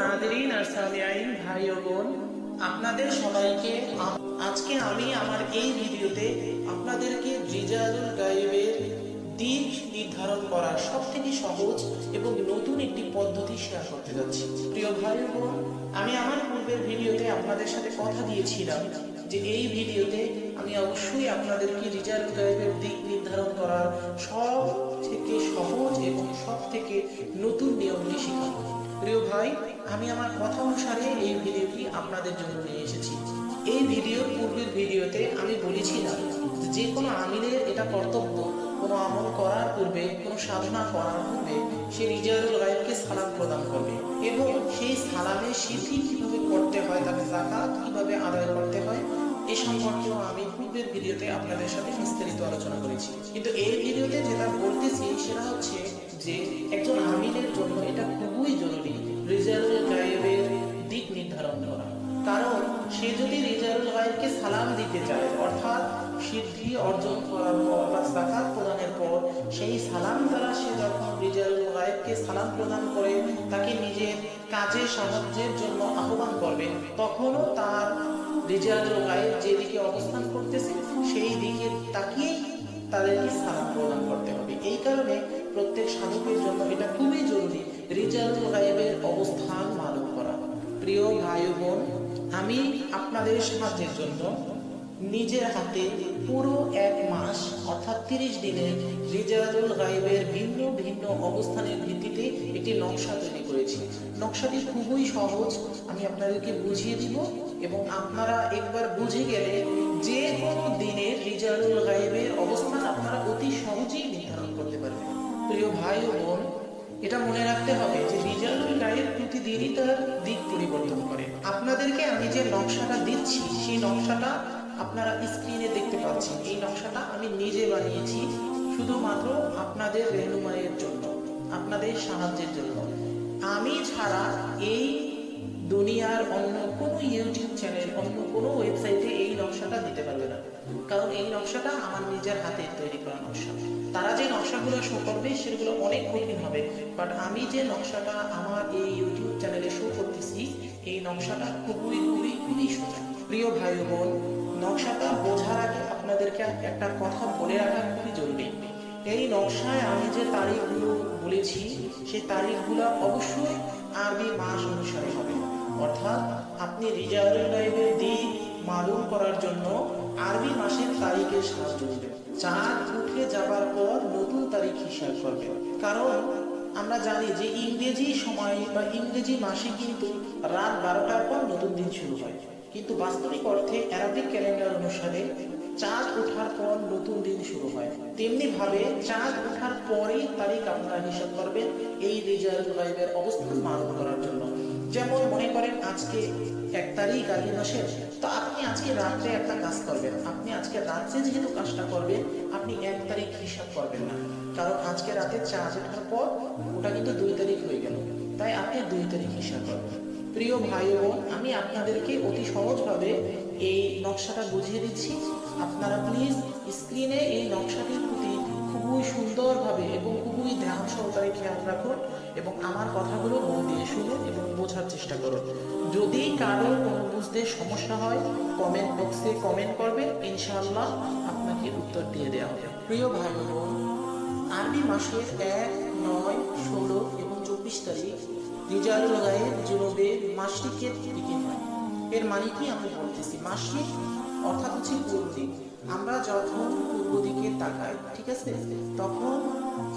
নাজরিন আর সামিয়াইন ভাই ও বোন, আপনাদের সবাইকে আজকে আমি আমার এই ভিডিওতে আপনাদেরকে রিজালুল গায়েবের দিক নির্ধারণ করার সবথেকে সহজ এবং নতুন একটি পদ্ধতি শেয়ার করতে যাচ্ছি। প্রিয় ভাই ও বোন, আমি আমার পূর্বের ভিডিওতে আপনাদের সাথে কথা দিয়েছিলাম যে এই ভিডিওতে আমি অবশ্যই আপনাদেরকে রিজালুল গায়েবের দিক নির্ধারণ করার সব থেকে সহজ এবং সব থেকে নতুন নিয়মটি শেখাবো। প্রিয় ভাই, আমি আমার কথা অনুসারে এই ভিডিওটি আপনাদের জন্য নিয়ে এসেছি। এই ভিডিওর পূর্বের ভিডিওতে আমি বলেছিলাম যে কোনো আমিলের এটা কর্তব্য কোনো আমল করার পূর্বে, কোনো সাধনা করার পূর্বে সে রিজালুল গায়েবকে সালাম প্রদান করবে এবং সেই সালামের সিদ্ধি কিভাবে করতে হয়, তাকে যাকাত কিভাবে আদায় করতে হয় এ সম্পর্কেও আমি পূর্বের ভিডিওতে আপনাদের সাথে বিস্তারিত আলোচনা করেছি। কিন্তু এই ভিডিওতে যেটা বলতেছি সেটা হচ্ছে যে একজন আমিলের জন্য এটা খুবই জরুরি রিজালুল গায়েবের দিক নির্ধারণ করা। কারণ সে যদি রিজালুল গায়েবকে সালাম দিতে চায়, অর্থাৎ সিদ্ধি অর্জন করার পর বা যাকাত প্রদানের পর সেই সালাম দ্বারা সে যখন রিজালুল গায়েবকে সালাম প্রদান করে তাকে নিজের কাজে সাহায্যের জন্য আহ্বান করবে, তখনও তার রিজালুল গায়েব যেদিকে অবস্থান করতেছে সেই দিকে তাকিয়েই তাদেরকে সালাম প্রদান করতে হবে। এই কারণে প্রত্যেক সাধকের জন্য এটা খুবই জরুরি রিজালুল গায়েবের অবস্থান মালুম করা। প্রিয় ভাই ও বোন, আমি আপনাদের সাহায্যের জন্য নিজের হাতে পুরো এক মাস অর্থাৎ 30 দিনের রিজালুল গায়েবের ভিন্ন ভিন্ন অবস্থানের ভিত্তিতে একটি নকশা তৈরি করেছি। নকশাটি খুবই সহজ, আমি আপনাদেরকে বুঝিয়ে দিব এবং আপনারা একবার বুঝে গেলে যে কোনো দিনের রিজালুল গায়েবের অবস্থান আপনারা অতি সহজেই নির্ধারণ করতে পারবেন। প্রিয় ভাই ও বোন, এটা মনে রাখতে হবে যে রিজালুল গায়েব প্রতিদিনই তার দিক পরিবর্তন করে। আপনাদেরকে আমি যে নকশাটা দিচ্ছি সেই নকশাটা আপনারা স্ক্রিনে দেখতে পাচ্ছেন। এই নকশাটা আমি নিজে বানিয়েছি শুধুমাত্র আপনাদের রেহনুমাইয়ের জন্য, আপনাদের সাহায্যের জন্য। আমি ছাড়া এই দুনিয়ার অন্য কোনো ইউটিউব চ্যানেল, অন্য কোনো ওয়েবসাইটে এই নকশাটা দিতে পারবে না, কারণ এই নকশাটা আমার নিজের হাতে তৈরি করা নকশা। তারা যে নকশাগুলো শো করবে সেগুলো অনেক কঠিন হবে, বাট আমি যে নকশাটা আমার এই ইউটিউব চ্যানেলে শো করতেছি এই নকশাটা খুবই খুবই খুবই সোজা। প্রিয় ভাই ও বোন, নকশাটা বোঝার আগে আপনাদেরকে একটা কথা বলে রাখা খুবই জরুরি। এই নকশায় আমি যে তারিখগুলো বলেছি সেই তারিখগুলো অবশ্যই আরবি মাস অনুসারে হবে, অর্থাৎ আপনি রিজালুল গায়েবের দিক মালুম করার জন্য আরবি মাসের তারিখের সাহায্য নেবেন। চাঁদ উঠে যাবার পর নতুন তারিখ হিসাব করবেন, কারণ আমরা জানি যে ইংরেজি সময় বা ইংরেজি মাসে কিন্তু রাত 12টার পর নতুন দিন শুরু হয়, কিন্তু বাস্তবিক অর্থে অ্যারাবিক ক্যালেন্ডার অনুসারে চাঁদ ওঠার পর নতুন দিন শুরু হয়। তেমনি ভাবে চাঁদ ওঠার পরেই তারিখ আপনারা হিসাব করবেন এই রিজালুল গায়েবের অবস্থান মালুম করার জন্য। যেমন মনে করেন আজকে 1 তারিখ আরবি মাসের, তো আপনি আজকে রাত্রে একটা কাজ করবেন। আপনি আজকে রাত্রে যেহেতু কাজটা করবেন আপনি 1 তারিখ হিসাব করবেন না, কারণ আজকে রাতে চাঁদ ওঠার পর ওটা কিন্তু 2 তারিখ হয়ে গেল, তাই আপনি 2 তারিখ হিসাব করবেন। প্রিয় ভাই ও বোন, আমি আপনাদেরকে অতি সহজভাবে এই নকশাটা বুঝিয়ে দিচ্ছি। আপনারা প্লিজ স্ক্রিনে এই নকশাটির প্রতি খুবই সুন্দরভাবে এবং খুবই ধ্যান সহকারে খেয়াল রাখুন এবং আমার কথাগুলো মন দিয়ে শুনুন এবং বোঝার চেষ্টা করুন। যদি কারো কোনো বুঝতে সমস্যা হয় কমেন্ট বক্সে কমেন্ট করবেন, ইনশাআল্লাহ আপনাকে উত্তর দিয়ে দেওয়া হবে। প্রিয় ভাই ও বোন, আরবি মাসের 1, 9, 16 এবং 24 তারিখ রিজালুল গায়েব জুনুবে মাশরিকের দিকে হয়। এর মানে কি আমি বলতেছি, মাশরিক অর্থাৎ হচ্ছে পূর্ব দিক। আমরা যখন পূর্ব দিকে তাকাই, ঠিক আছে, তখন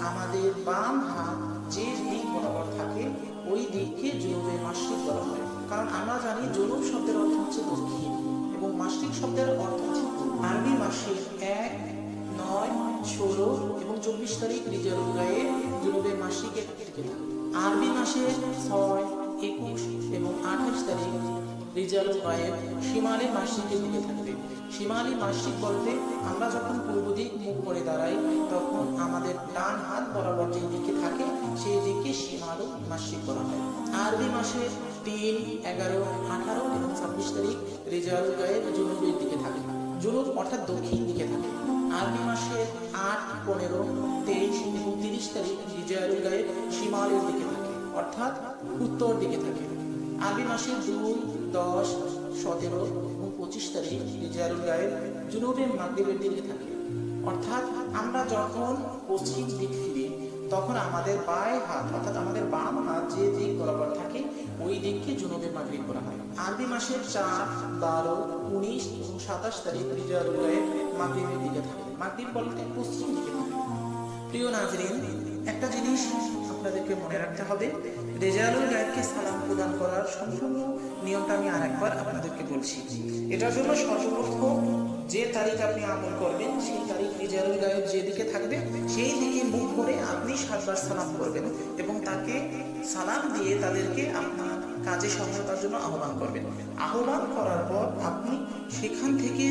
আমাদের বাম হাত যে দিক বরাবর থাকে ওই দিককে জুনুবে মাশরিক বলা হয়। কারণ আমরা জানি জুনুব শব্দের অর্থ হচ্ছে দক্ষিণ এবং মাশরিক শব্দের অর্থ হচ্ছে পূর্ব। আরবি মাসের 1, 9, 16 এবং 24 তারিখ রিজালুল গায়েব জুনুবে মাশরিকের দিকে থাকে। আরবি মাসের 6, 21 এবং 28 তারিখ রিজালুল গায়েব শিমালি মাশরিকের দিকে থাকবে। শিমালি মাশরিক বলতে আমরা যখন পূর্ব দিক মুখ করে দাঁড়াই তখন আমাদের ডান হাত বরাবর যে দিকে থাকে সেই দিকে শিমালু মাশরিক বলা হয়। আরবি মাসের 3, 11, 18 এবং 26 তারিখ রিজালুল গায়েব জুনুবের দিকে থাকে। জুনুব অর্থাৎ দক্ষিণ দিকে থাকে। আরবি মাসের 8, 15, 23 এবং 30 তারিখ রিজালুল গায়েব শিমালের দিকে থাকে, অর্থাৎ উত্তর দিকে থাকে। আরবি মাসের 2, 10, 17 এবং 25 তারিখ রিজালুল গায়েব জুনুবে মাগরিবের দিকে থাকে। অর্থাৎ আমরা যখন পশ্চিম দিক ফিরি তখন আমাদের বাঁয়ে হাত অর্থাৎ আমাদের বাম হাত যে দিক বরাবর থাকে ওই দিককে জুনুবে মাগরিব বলা হয়। আরবি মাসের 4, 12, 19 এবং 27 তারিখ রিজালুল গায়েব মাগরিবের দিকে থাকে। মাগরিব বলতে পশ্চিম দিকে থাকে। প্রিয় নাজরিন, একটা জিনিস আপনাদেরকে মনে রাখতে হবে, রেজালুল গায়েবকে সালাম প্রদান করার সম্পূর্ণ নিয়মটা আমি আরেকবার আপনাদেরকে বলছি। এটার জন্য সর্বপ্রথম যে তারিখ আপনি আমল করবেন সেই তারিখ রেজালুল গায়েব যেদিকে থাকবে সেই দিকে মুখ করে আপনি 7 বার সালাম করবেন এবং তাকে সালাম দিয়ে তাদেরকে আপনার কাজে সহায়তার জন্য আহ্বান করবেন। আহ্বান করার পর আপনি সেখান থেকে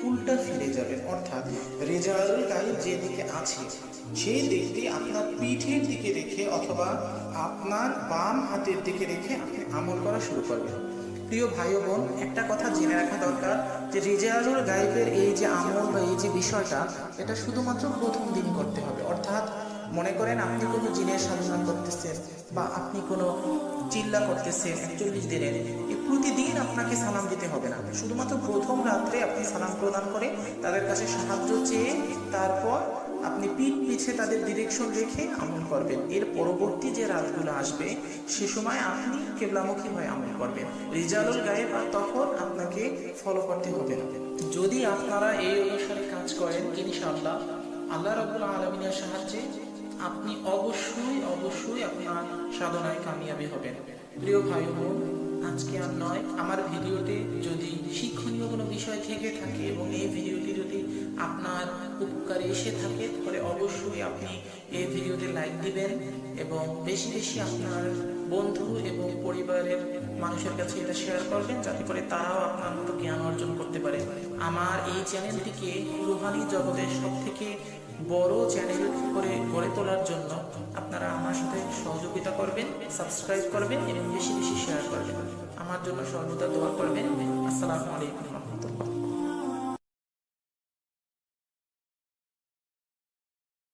উল্টা ফিরে যাবেন, অর্থাৎ রেজালুল গায়েব যেদিকে আছে সেই দিকটি আপনার পিঠের দিকে রেখে অথবা আপনার বাম হাতের দিকে রেখে আপনি আমল করা শুরু করবেন। প্রিয় ভাই ও বোন, একটা কথা জেনে রাখা দরকার যে রিজালুল গায়েবের এই যে আমল বা এই যে বিষয়টা এটা শুধুমাত্র প্রথম দিন করতে হবে। অর্থাৎ মনে করেন আপনি কোনো জিনের সাধনা করতেছেন বা আপনি কোনো চিল্লা করতেছেন 41 দিনের, প্রতিদিন আপনাকে সালাম দিতে হবে না। শুধুমাত্র প্রথম রাত্রে আপনি সালাম প্রদান করে তাদের কাছে সাহায্য চেয়ে তারপর আপনি পিঠ পিছে তাদের ডিরেকশন রেখে আমল করবেন। এর পরবর্তী যে রাতগুলো আসবে সে সময় আপনি কিবলামুখী হয়ে আমল করবেন। রিজালুল গায়েব আর তখন আপনাকে ফলো করতে হবে না। যদি আপনারা এই অনুসারে কাজ করেন ইনশাআল্লাহ আল্লাহ রাব্বুল আলামিনের সাহায্যে আপনি অবশ্যই আপনার সাধনায় কামিয়াবি হবেন। প্রিয় ভাই বোন, আজকে আর নয়, আমার ভিডিওতে যদি শিক্ষণীয় কোনো বিষয় থেকে থাকে এবং এই ভিডিওটি যদি আপনার উপকারে এসে থাকে তাহলে অবশ্যই আপনি এই ভিডিওতে লাইক দিবেন এবং বেশি বেশি আপনার বন্ধু এবং পরিবারের মানুষের কাছে এটা শেয়ার করবেন যাতে করে তারাও আপনার মতো জ্ঞান অর্জন করতে পারে। আমার এই চ্যানেলটিকে রুহানি জগতের সবথেকে বড় চ্যানেল করে গড়ে তোলার জন্য আপনারা আমার সাথে সহযোগিতা করবেন, সাবস্ক্রাইব করবেন এবং বেশি বেশি শেয়ার করবেন। আমার জন্য সর্বদা দোয়া করবেন।